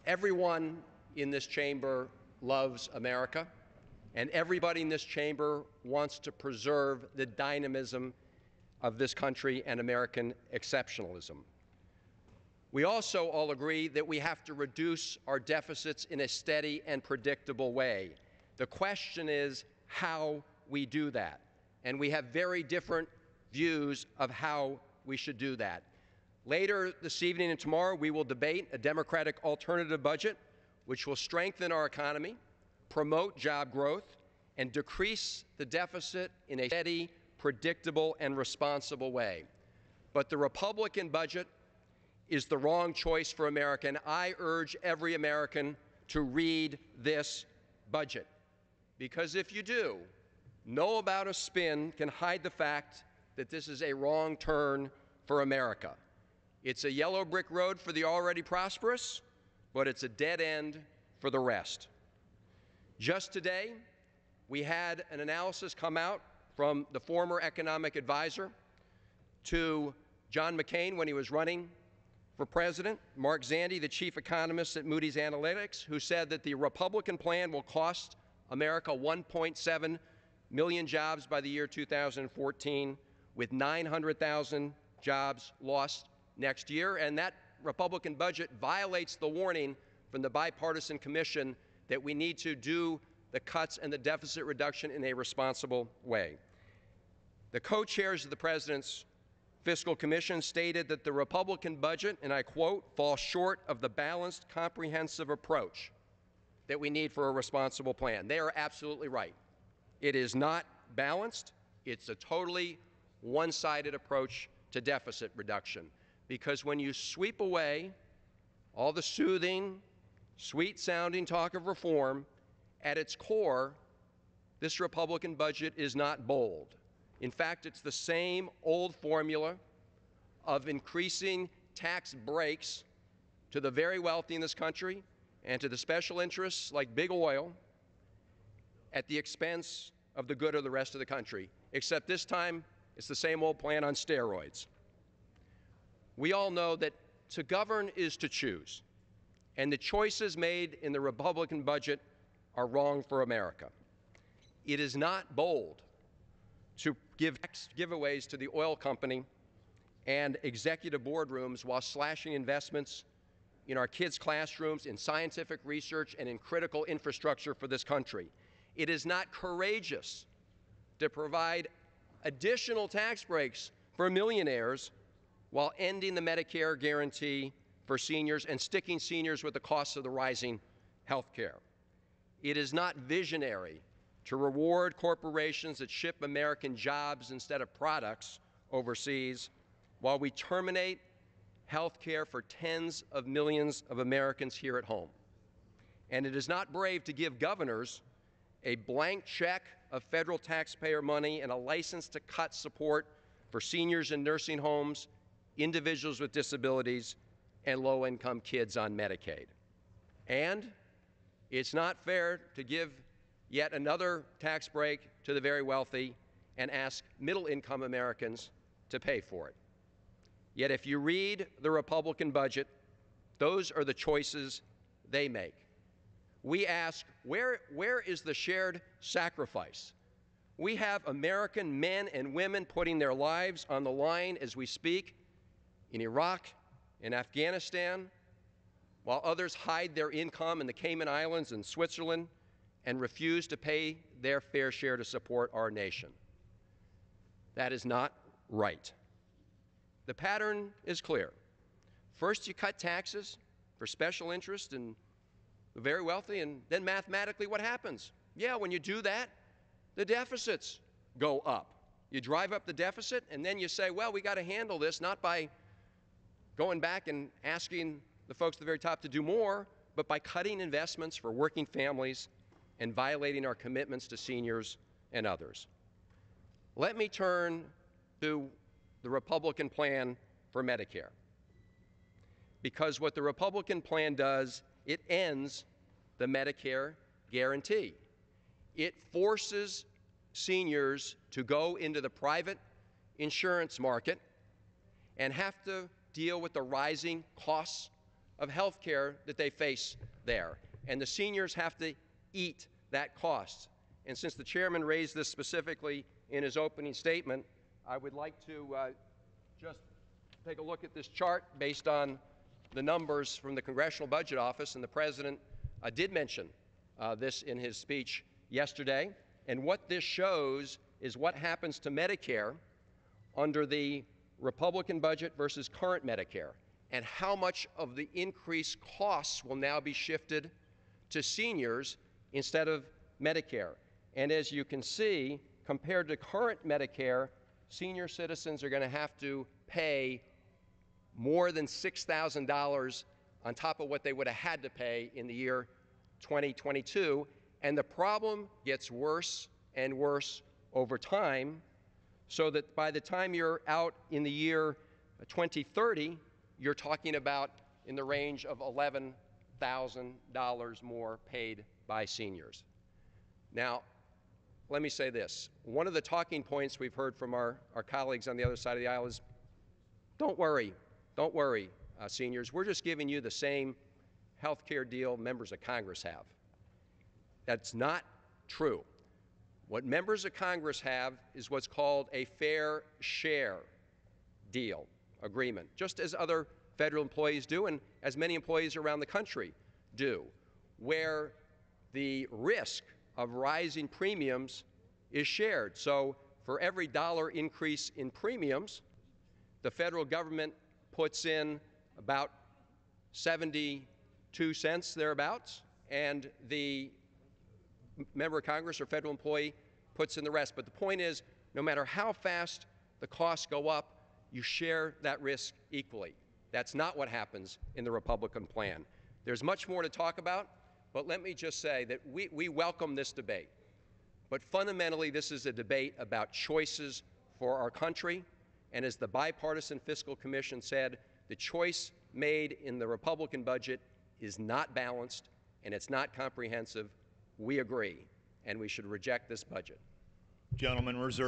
Everyone in this chamber loves America, and everybody in this chamber wants to preserve the dynamism of this country and American exceptionalism. We also all agree that we have to reduce our deficits in a steady and predictable way. The question is how we do that, and we have very different views of how we should do that. Later this evening and tomorrow, we will debate a Democratic alternative budget which will strengthen our economy, promote job growth, and decrease the deficit in a steady, predictable, and responsible way. But the Republican budget is the wrong choice for America, and I urge every American to read this budget. Because if you do, no amount of spin can hide the fact that this is a wrong turn for America. It's a yellow brick road for the already prosperous, but it's a dead end for the rest. Just today, we had an analysis come out from the former economic advisor to John McCain when he was running for president, Mark Zandi, the chief economist at Moody's Analytics, who said that the Republican plan will cost America 1.7 million jobs by the year 2014, with 900,000 jobs lost next year. And that Republican budget violates the warning from the bipartisan commission that we need to do the cuts and the deficit reduction in a responsible way. The co-chairs of the President's Fiscal Commission stated that the Republican budget, and I quote, falls short of the balanced, comprehensive approach that we need for a responsible plan. They are absolutely right. It is not balanced. It's a totally one-sided approach to deficit reduction. Because when you sweep away all the soothing, sweet-sounding talk of reform, at its core, this Republican budget is not bold. In fact, it's the same old formula of increasing tax breaks to the very wealthy in this country and to the special interests like big oil at the expense of the good of the rest of the country, except this time it's the same old plan on steroids. We all know that to govern is to choose, and the choices made in the Republican budget are wrong for America. It is not bold to give giveaways to the oil company and executive boardrooms while slashing investments in our kids' classrooms, in scientific research, and in critical infrastructure for this country. It is not courageous to provide additional tax breaks for millionaires while ending the Medicare guarantee for seniors and sticking seniors with the costs of the rising health care. It is not visionary to reward corporations that ship American jobs instead of products overseas while we terminate health care for tens of millions of Americans here at home. And it is not brave to give governors a blank check of federal taxpayer money and a license to cut support for seniors in nursing homes, individuals with disabilities, and low-income kids on Medicaid. And it's not fair to give yet another tax break to the very wealthy and ask middle-income Americans to pay for it. Yet if you read the Republican budget, those are the choices they make. We ask, where is the shared sacrifice? We have American men and women putting their lives on the line as we speak in Iraq, in Afghanistan, while others hide their income in the Cayman Islands and Switzerland and refuse to pay their fair share to support our nation. That is not right. The pattern is clear. First, you cut taxes for special interests and the very wealthy, and then mathematically what happens? Yeah, when you do that, the deficits go up. You drive up the deficit, and then you say, well, we got to handle this not by going back and asking the folks at the very top to do more, but by cutting investments for working families and violating our commitments to seniors and others. Let me turn to the Republican plan for Medicare. Because what the Republican plan does, it ends the Medicare guarantee. It forces seniors to go into the private insurance market and have to deal with the rising costs of health care that they face there. And the seniors have to eat that cost. And since the chairman raised this specifically in his opening statement, I would like to just take a look at this chart based on the numbers from the Congressional Budget Office, and the President did mention this in his speech yesterday. And what this shows is what happens to Medicare under the Republican budget versus current Medicare, and how much of the increased costs will now be shifted to seniors instead of Medicare. And as you can see, compared to current Medicare, senior citizens are going to have to pay more than $6,000 on top of what they would have had to pay in the year 2022. And the problem gets worse and worse over time, so that by the time you're out in the year 2030, you're talking about in the range of $11,000 more paid by seniors. Now, let me say this. One of the talking points we've heard from our colleagues on the other side of the aisle is, don't worry, seniors. We're just giving you the same health care deal members of Congress have. That's not true. What members of Congress have is what's called a fair share deal agreement, just as other federal employees do and as many employees around the country do, where the risk of rising premiums is shared. So for every dollar increase in premiums, the federal government puts in about 72 cents thereabouts, and the member of Congress or federal employee puts in the rest. But the point is, no matter how fast the costs go up, you share that risk equally. That's not what happens in the Republican plan. There's much more to talk about, but let me just say that we welcome this debate. But fundamentally, this is a debate about choices for our country. And as the Bipartisan Fiscal Commission said, the choice made in the Republican budget is not balanced and it's not comprehensive. We agree, and we should reject this budget. Gentleman reserved.